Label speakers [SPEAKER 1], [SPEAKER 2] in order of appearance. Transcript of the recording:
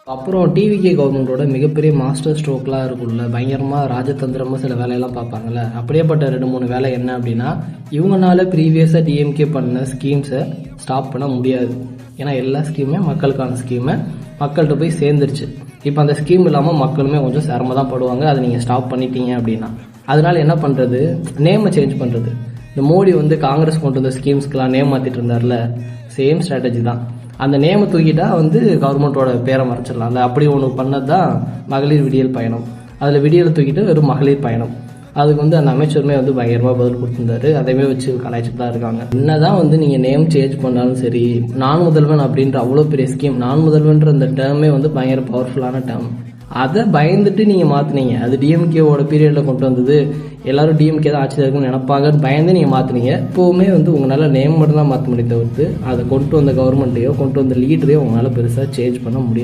[SPEAKER 1] அப்புறம் டிவிகே கவர்மெண்ட்டோட மிகப்பெரிய மாஸ்டர் ஸ்ட்ரோக்லாம் இருக்கும்ல, பயங்கரமாக ராஜதந்திரமாக சில வேலையெல்லாம் பார்ப்பாங்கல்ல, அப்படியேப்பட்ட 2-3 வேலை என்ன அப்படின்னா, இவங்கனால ப்ரீவியஸாக டிஎம்கே பண்ண ஸ்கீம்ஸை ஸ்டாப் பண்ண முடியாது. ஏன்னா எல்லா ஸ்கீமுமே மக்களுக்கான ஸ்கீமை மக்கள்கிட்ட போய் சேர்ந்துருச்சு. இப்போ அந்த ஸ்கீம் இல்லாமல் மக்களுமே கொஞ்சம் சிரமம் தான் படுவாங்க, அதை நீங்கள் ஸ்டாப் பண்ணிட்டீங்க அப்படின்னா. அதனால என்ன பண்ணுறது, நேமை சேஞ்ச் பண்ணுறது. இந்த மோடி காங்கிரஸ் கொண்டு வந்த ஸ்கீம்ஸ்க்கெலாம் நேம் மாற்றிட்டு இருந்தார்ல, சேம் ஸ்ட்ராட்டஜி தான். அந்த நேமை தூக்கிட்டா கவர்மெண்ட்டோட பேரை மறைச்சிடலாம். அப்படி ஒன்று பண்ணது தான் மகளிர் விடியல் பயணம். அதில் விடியலை தூக்கிட்டு வெறும் மகளிர் பயணம். அதுக்கு அந்த அமைச்சருமே பயங்கரமாக பதில் கொடுத்துருந்தாரு. அதையுமே வச்சு கலாய்ச்சிட்டு தான் இருக்காங்க. என்னதான் நீங்கள் நேம் சேஞ்ச் பண்ணாலும் சரி, நான் முதல்வன் அப்படின்ற அவ்வளோ பெரிய ஸ்கீம், நான் முதல்வன்ற அந்த டேர்மே பயங்கர பவர்ஃபுல்லான டேர்ம். அதை பயந்துட்டு நீங்கள் மாற்றினீங்க. அது டிஎம்கேவோட பீரியடில் கொண்டு வந்தது, எல்லாரும் டிஎம்கே தான் ஆட்சியில் இருக்குன்னு நினைப்பாங்கன்னு பயந்து நீங்கள் மாற்றினீங்க. எப்போவுமே உங்களால் நேம் மட்டும் தான் மாற்ற முடியும் தவிர்த்து அதை கொண்டு வந்த கவர்மெண்ட்டையோ கொண்டு வந்த லீடரையோ உங்களால் பெருசாக சேஞ்ச் பண்ண முடியும்.